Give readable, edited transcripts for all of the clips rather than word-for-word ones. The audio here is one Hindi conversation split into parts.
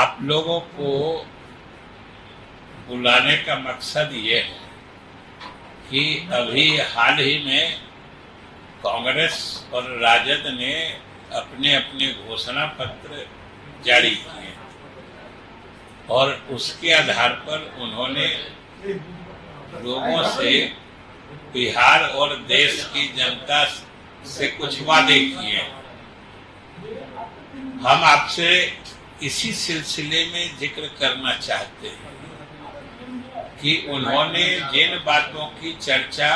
आप लोगों को बुलाने का मकसद ये है कि अभी हाल ही में कांग्रेस और राजद ने अपने अपने घोषणा पत्र जारी किए और उसके आधार पर उन्होंने लोगों से बिहार और देश की जनता से कुछ वादे किए। हम आपसे इसी सिलसिले में जिक्र करना चाहते हैं कि उन्होंने जिन बातों की चर्चा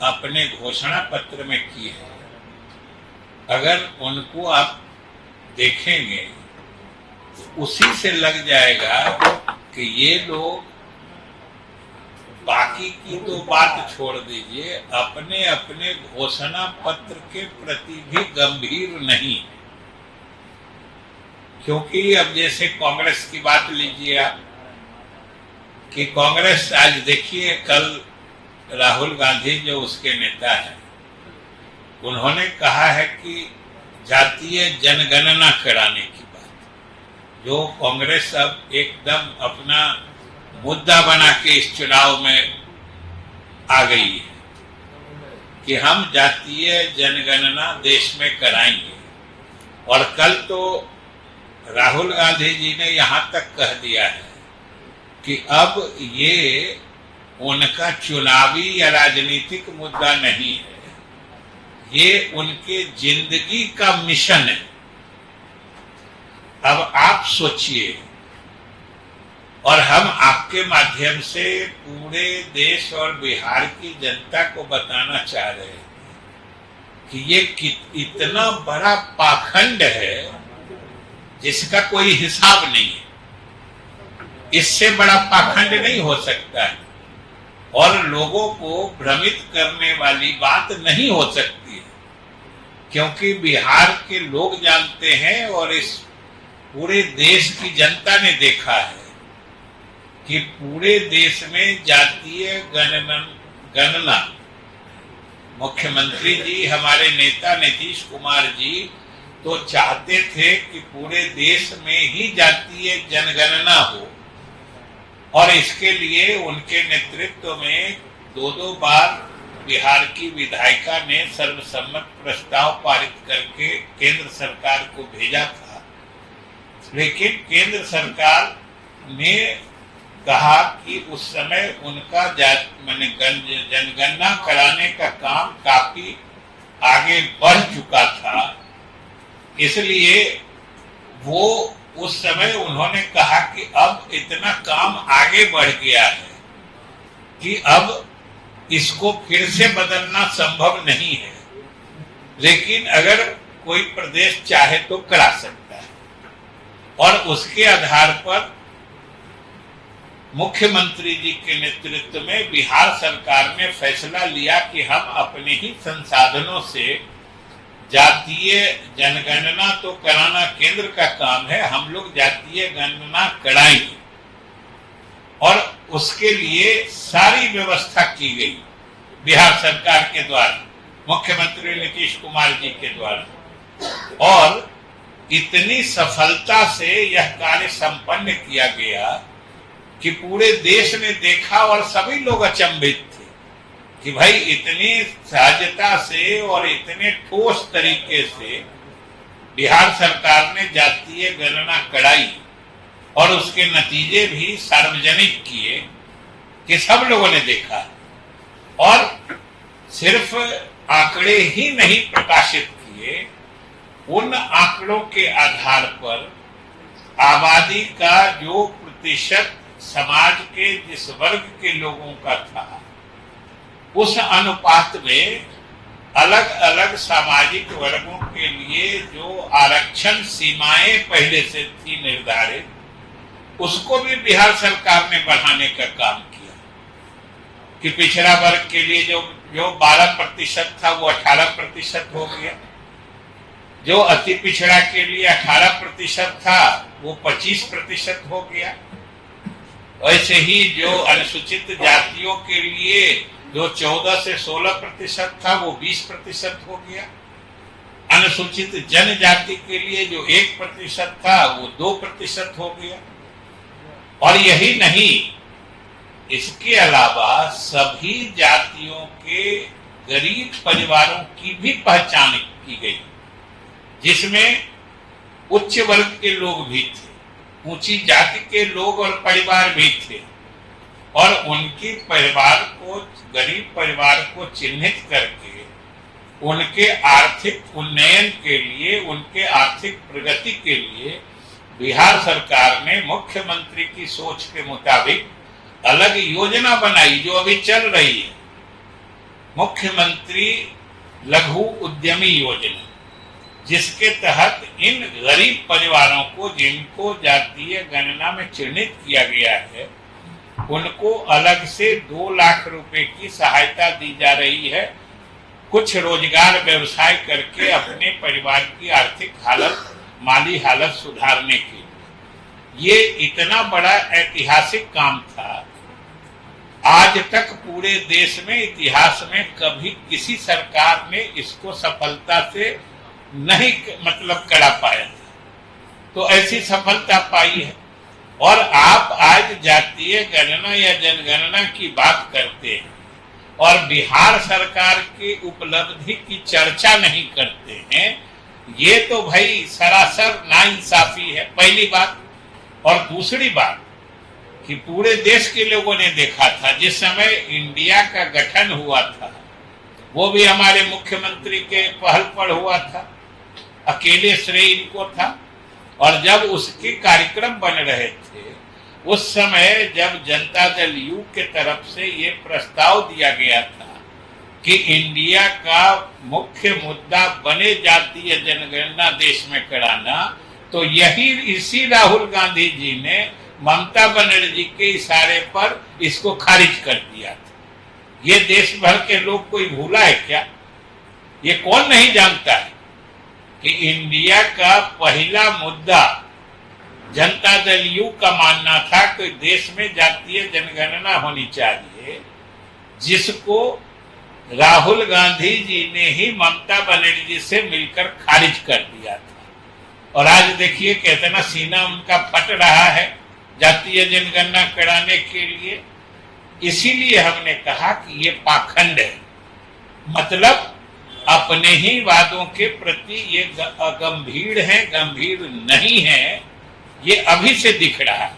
अपने घोषणा पत्र में की है, अगर उनको आप देखेंगे तो उसी से लग जाएगा कि ये लोग बाकी की तो बात छोड़ दीजिए, अपने अपने घोषणा पत्र के प्रति भी गंभीर नहीं। क्योंकि अब जैसे कांग्रेस की बात लीजिए आप, कि कांग्रेस आज देखिए, कल राहुल गांधी जो उसके नेता हैं, उन्होंने कहा है कि जातीय जनगणना कराने की बात, जो कांग्रेस अब एकदम अपना मुद्दा बना के इस चुनाव में आ गई है कि हम जातीय जनगणना देश में कराएंगे। और कल तो राहुल गांधी जी ने यहां तक कह दिया है कि अब ये उनका चुनावी या राजनीतिक मुद्दा नहीं है, ये उनके जिंदगी का मिशन है। अब आप सोचिए, और हम आपके माध्यम से पूरे देश और बिहार की जनता को बताना चाह रहे हैं कि ये इतना बड़ा पाखंड है जिसका कोई हिसाब नहीं है। इससे बड़ा पाखंड नहीं हो सकता है और लोगों को भ्रमित करने वाली बात नहीं हो सकती है, क्योंकि बिहार के लोग जानते हैं और इस पूरे देश की जनता ने देखा है कि पूरे देश में जातीय गणना मुख्यमंत्री जी, हमारे नेता नीतीश कुमार जी तो चाहते थे कि पूरे देश में ही जातीय जनगणना हो, और इसके लिए उनके नेतृत्व में दो बार बिहार की विधायिका ने सर्वसम्मत प्रस्ताव पारित करके केंद्र सरकार को भेजा था। लेकिन केंद्र सरकार ने कहा कि उस समय उनका जनगणना कराने का काम काफी आगे बढ़ चुका था, इसलिए वो उस समय उन्होंने कहा कि अब इतना काम आगे बढ़ गया है कि अब इसको फिर से बदलना संभव नहीं है, लेकिन अगर कोई प्रदेश चाहे तो करा सकता है। और उसके आधार पर मुख्यमंत्री जी के नेतृत्व में बिहार सरकार ने फैसला लिया कि हम अपने ही संसाधनों से जातीय जनगणना तो कराना केंद्र का काम है, हम लोग जातीय गणना कराएंगे। और उसके लिए सारी व्यवस्था की गई बिहार सरकार के द्वारा, मुख्यमंत्री नीतीश कुमार जी के द्वारा, और इतनी सफलता से यह कार्य संपन्न किया गया कि पूरे देश ने देखा और सभी लोग अचंभित थे कि भाई इतनी सहजता से और इतने ठोस तरीके से बिहार सरकार ने जातीय गणना कराई और उसके नतीजे भी सार्वजनिक किए कि सब लोगों ने देखा। और सिर्फ आंकड़े ही नहीं प्रकाशित किए, उन आंकड़ों के आधार पर आबादी का जो प्रतिशत समाज के जिस वर्ग के लोगों का था, उस अनुपात में अलग अलग सामाजिक वर्गों के लिए जो आरक्षण सीमाएं पहले से थी निर्धारित, उसको भी बिहार सरकार ने बढ़ाने का काम किया कि पिछड़ा वर्ग के लिए जो 12% था वो 18% हो गया, जो अति पिछड़ा के लिए 18% था वो 25% हो गया। वैसे ही जो अनुसूचित जातियों के लिए जो 14 से 16% था वो 20% हो गया। अनुसूचित जनजाति के लिए जो 1% था वो 2% हो गया। और यही नहीं, इसके अलावा सभी जातियों के गरीब परिवारों की भी पहचान की गई, जिसमें उच्च वर्ग के लोग भी थे, ऊंची जाति के लोग और परिवार भी थे, और उनकी परिवार को, गरीब परिवार को चिन्हित करके उनके आर्थिक उन्नयन के लिए, उनके आर्थिक प्रगति के लिए बिहार सरकार ने मुख्यमंत्री की सोच के मुताबिक अलग योजना बनाई, जो अभी चल रही है, मुख्यमंत्री लघु उद्यमी योजना, जिसके तहत इन गरीब परिवारों को, जिनको जातीय गणना में चिन्हित किया गया है, उनको अलग से 2 लाख रुपए की सहायता दी जा रही है, कुछ रोजगार व्यवसाय करके अपने परिवार की आर्थिक हालत, माली हालत सुधारने के लिए। ये इतना बड़ा ऐतिहासिक काम था, आज तक पूरे देश में, इतिहास में कभी किसी सरकार ने इसको सफलता से नहीं करा पाया था, तो ऐसी सफलता पाई है। और आप आज जातीय गणना या जनगणना की बात करते हैं और बिहार सरकार की उपलब्धि की चर्चा नहीं करते हैं, ये तो भाई सरासर नाइंसाफी है, पहली बात। और दूसरी बात कि पूरे देश के लोगों ने देखा था, जिस समय इंडिया का गठन हुआ था, वो भी हमारे मुख्यमंत्री के पहल पर हुआ था, अकेले श्रेय इनको था। और जब उसके कार्यक्रम बन रहे थे, उस समय जब जनता दल यू के तरफ से ये प्रस्ताव दिया गया था कि इंडिया का मुख्य मुद्दा बने जातीय जनगणना देश में कराना, तो इसी राहुल गांधी जी ने ममता बनर्जी के इशारे पर इसको खारिज कर दिया था। ये देश भर के लोग कोई भूला है क्या? ये कौन नहीं जानता है कि इंडिया का पहला मुद्दा जनता दल यू का मानना था कि देश में जातीय जनगणना होनी चाहिए, जिसको राहुल गांधी जी ने ही ममता बनर्जी से मिलकर खारिज कर दिया था। और आज देखिए कितना सीना उनका फट रहा है जातीय जनगणना कराने के लिए। इसीलिए हमने कहा कि ये पाखंड है, मतलब अपने ही वादों के प्रति ये गंभीर है, गंभीर नहीं है, ये अभी से दिख रहा है।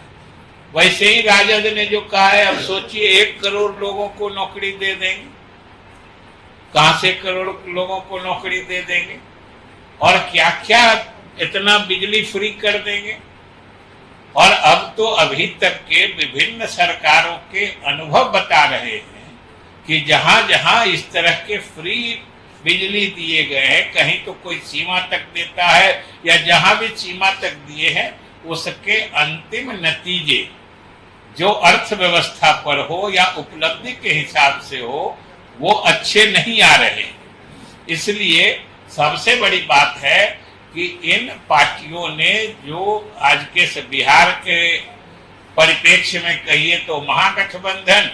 वैसे ही राजद ने जो कहा है, अब सोचिए 1 करोड़ लोगों को नौकरी दे देंगे, कहां से करोड़ लोगों को नौकरी दे देंगे, और क्या क्या इतना बिजली फ्री कर देंगे। और अब तो अभी तक के विभिन्न सरकारों के अनुभव बता रहे हैं कि जहां जहां इस तरह के फ्री बिजली दिए गए हैं, कहीं तो कोई सीमा तक देता है, या जहां भी सीमा तक दिए हैं, उसके अंतिम नतीजे जो अर्थव्यवस्था पर हो या उपलब्धि के हिसाब से हो, वो अच्छे नहीं आ रहे। इसलिए सबसे बड़ी बात है कि इन पार्टियों ने, जो आज के बिहार के परिप्रेक्ष्य में कहिए तो महागठबंधन,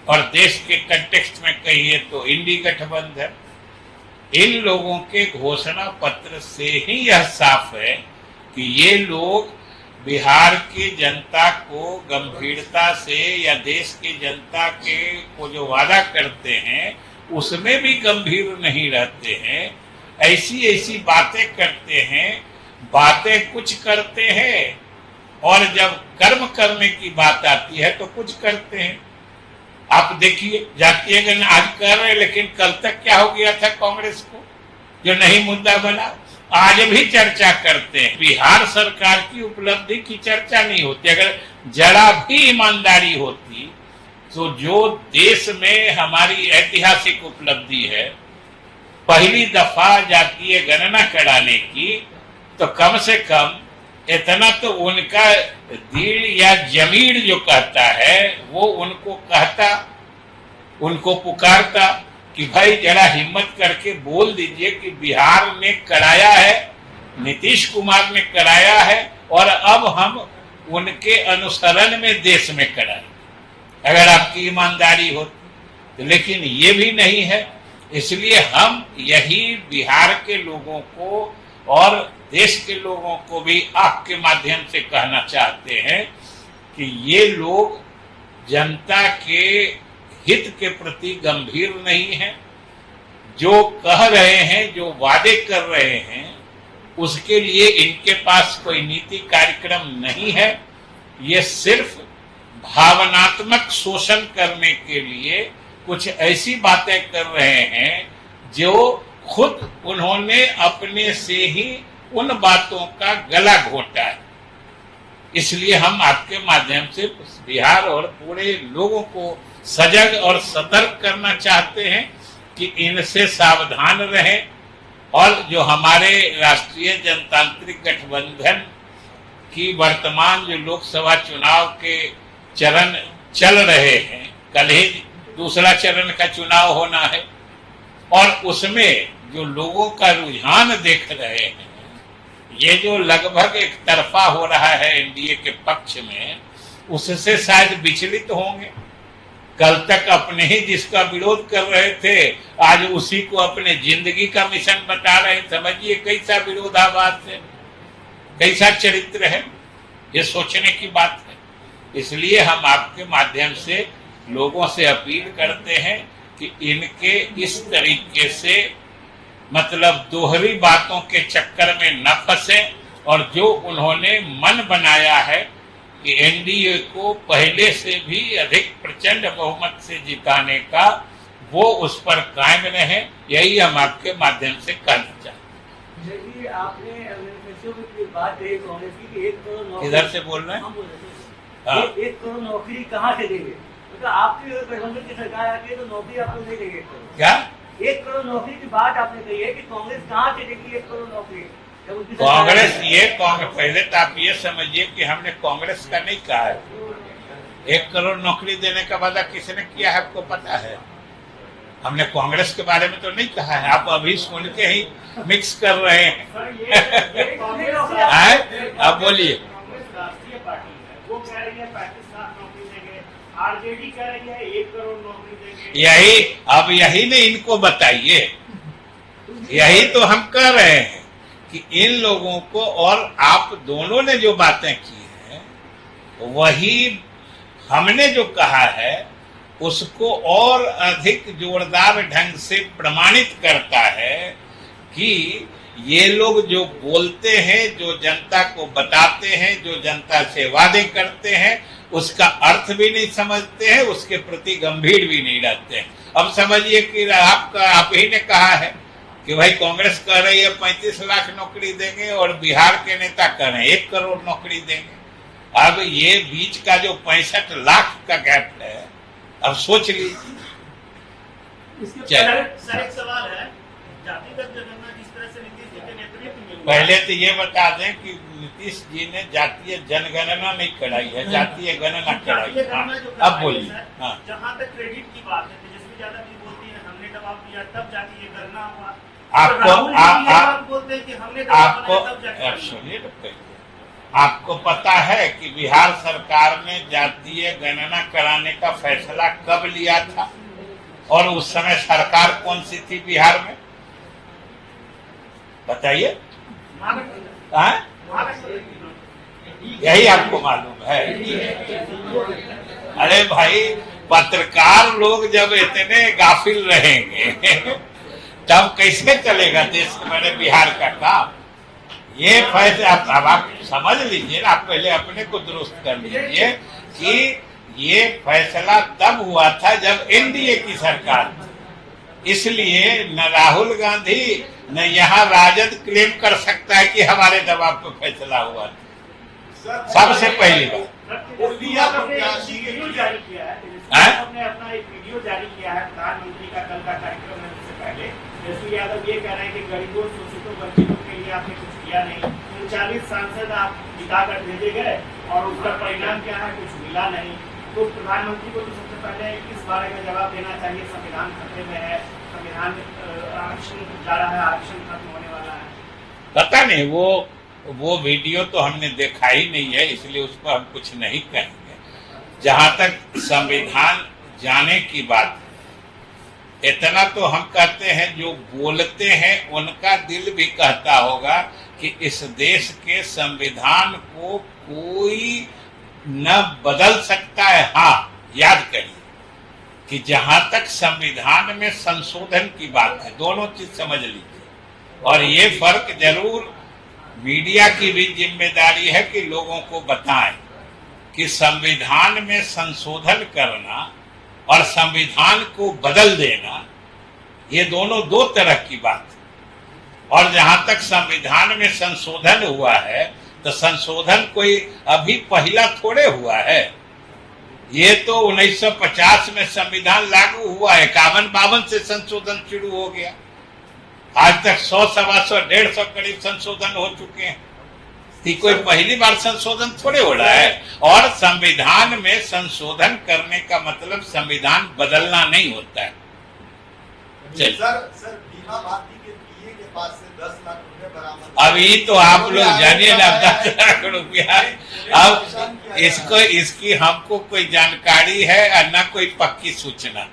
और देश के कंटेक्स्ट में कहिए तो इंडी गठबंधन, इन लोगों के घोषणा पत्र से ही यह साफ है कि ये लोग बिहार की जनता को गंभीरता से, या देश की जनता के को जो वादा करते हैं उसमें भी गंभीर नहीं रहते हैं। ऐसी ऐसी बातें करते हैं, बातें कुछ करते हैं, और जब कर्म करने की बात आती है तो कुछ करते हैं। आप देखिए जातीय गणना आज कर रहे हैं, लेकिन कल तक क्या हो गया था कांग्रेस को, जो नहीं मुद्दा बना, आज भी चर्चा करते हैं। बिहार सरकार की उपलब्धि की चर्चा नहीं होती। अगर जरा भी ईमानदारी होती तो जो देश में हमारी ऐतिहासिक उपलब्धि है, पहली दफा जातीय गणना कराने की, तो कम से कम इतना तो उनका दिल या जमीर जो कहता है वो उनको कहता, उनको पुकारता कि भाई जरा हिम्मत करके बोल दीजिए कि बिहार ने कराया है, नीतीश कुमार ने कराया है, और अब हम उनके अनुसरण में देश में कराएं, अगर आपकी ईमानदारी होती। लेकिन ये भी नहीं है। इसलिए हम यही बिहार के लोगों को और देश के लोगों को भी आपके माध्यम से कहना चाहते हैं कि ये लोग जनता के हित के प्रति गंभीर नहीं है। जो कह रहे हैं, जो वादे कर रहे हैं, उसके लिए इनके पास कोई नीति कार्यक्रम नहीं है। ये सिर्फ भावनात्मक शोषण करने के लिए कुछ ऐसी बातें कर रहे हैं जो खुद उन्होंने अपने से ही उन बातों का गला घोटा है। इसलिए हम आपके माध्यम से बिहार और पूरे लोगों को सजग और सतर्क करना चाहते हैं कि इनसे सावधान रहें और जो हमारे राष्ट्रीय जनतांत्रिक गठबंधन की वर्तमान जो लोकसभा चुनाव के चरण चल रहे हैं, कल ही दूसरा चरण का चुनाव होना है और उसमें जो लोगों का रुझान देख रहे हैं, ये जो लगभग एक तरफा हो रहा है एनडीए के पक्ष में, उससे शायद विचलित होंगे। कल तक अपने ही जिसका विरोध कर रहे थे, आज उसी को अपने जिंदगी का मिशन बता रहे। समझिए कैसा विरोधाभास है, कैसा चरित्र है, ये सोचने की बात है। इसलिए हम आपके माध्यम से लोगों से अपील करते हैं कि इनके इस तरीके से मतलब दोहरी बातों के चक्कर में न फंसें और जो उन्होंने मन बनाया है कि एनडीए को पहले से भी अधिक प्रचंड बहुमत से जिताने का, वो उस पर कायम रहे। यही हम आपके माध्यम से कहना चाहते हैं। आपने बात कही कांग्रेस की 1 करोड़ नौकरी, इधर से बोल रहे हैं, 1 करोड़ नौकरी कहाँ से देंगे? तो आपकी गठबंधन की सरकार आती है तो नौकरी आपको नहीं देंगे। क्या 1 करोड़ नौकरी की बात आपने कही है कि कांग्रेस कहाँ से देगी 1 करोड़ नौकरी? कांग्रेस पहले तो आप ये समझिए कि हमने कांग्रेस का नहीं कहा है। 1 करोड़ नौकरी देने का वादा किसने किया है आपको पता है? हमने कांग्रेस के बारे में तो नहीं कहा है। आप अभी सुन के ही मिक्स कर रहे हैं। आप बोलिए। राष्ट्रीय पार्टी है, वो कह रही है 35 लाख नौकरी देंगे, आरजेडी कह रही है 1 करोड़ नौकरी देंगे। यही नहीं इनको बताइए, यही तो हम कह रहे हैं कि इन लोगों को और आप दोनों ने जो बातें की हैं, वही हमने जो कहा है उसको और अधिक जोरदार ढंग से प्रमाणित करता है कि ये लोग जो बोलते हैं, जो जनता को बताते हैं, जो जनता से वादे करते हैं, उसका अर्थ भी नहीं समझते हैं, उसके प्रति गंभीर भी नहीं रहते हैं। अब समझिए कि आप ही ने कहा है कि भाई कांग्रेस कह रही है 35 लाख नौकरी देंगे और बिहार के नेता कह रहे हैं 1 करोड़ नौकरी देंगे। अब ये बीच का जो 65 लाख का गैप है, अब सोच लीजिए। सर एक सवाल है, जातिगत जनगणना जिस तरह से नीतीश जी के नेतृत्व में, पहले तो ये बता दें कि नीतीश जी ने जातीय जनगणना नहीं कराई है, जातीय गणना कराई है। अब बोलिए। जहाँ तक क्रेडिट की बात है, तेजस्वी यादव जी बोलती है हमने दबाव दिया तब जातीय गणना हुआ। आपको पता है कि बिहार सरकार ने जातीय गणना कराने का फैसला कब लिया था और उस समय सरकार कौन सी थी बिहार में? बताइए। यही आपको मालूम है? अरे भाई, पत्रकार लोग जब इतने गाफिल रहेंगे तब कैसे चलेगा देश मैंने बिहार का काम? ये फैसला अब आप समझ लीजिए ना, आप पहले अपने को दुरुस्त कर लीजिए कि ये फैसला तब हुआ था जब एनडीए की सरकार थी। इसलिए न राहुल गांधी न यहाँ राजद क्लेम कर सकता है कि हमारे दबाव पर फैसला हुआ था। सबसे पहली बात आपने अपना एक वीडियो जारी किया है प्रधानमंत्री का कल का कार्यक्रम है, उससे पहले तेजस्वी यादव ये कह रहे हैं कि गरीबों, शोषितों, वंचितों के लिए आपने कुछ किया नहीं। 39 सांसद आप जिताकर भेजे गए और उसका परिणाम क्या है? कुछ मिला नहीं। तो प्रधानमंत्री को तो सबसे पहले इस बारे में जवाब देना चाहिए। संविधान खतरे में है, संविधान आरक्षण जा रहा है, आरक्षण खत्म होने वाला है। पता नहीं, वो वीडियो तो हमने देखा ही नहीं है, इसलिए उस पर हम कुछ नहीं कहेंगे। जहां तक संविधान जाने की बात है, इतना तो हम कहते हैं, जो बोलते हैं उनका दिल भी कहता होगा कि इस देश के संविधान को कोई न बदल सकता है। हाँ, याद करिए कि जहां तक संविधान में संशोधन की बात है, दोनों चीज समझ लीजिए। और ये फर्क जरूर मीडिया की भी जिम्मेदारी है कि लोगों को बताएं कि संविधान में संशोधन करना और संविधान को बदल देना, ये दोनों दो तरह की बात है। और जहां तक संविधान में संशोधन हुआ है, तो संशोधन कोई अभी पहला थोड़े हुआ है। ये तो 1950 में संविधान लागू हुआ, 51-52 से संशोधन शुरू हो गया। आज तक 100, 125, 150 करीब संशोधन हो चुके हैं। कोई पहली बार संशोधन थोड़े हो रहा है। और संविधान में संशोधन करने का मतलब संविधान बदलना नहीं होता है। सर बीमा भारती के पीए के पास से 10 लाख रुपए बरामद। अभी तो आप लोग जानिए ना, 10 लाख रुपया। अब इसकी हमको कोई जानकारी है और न कोई पक्की सूचना।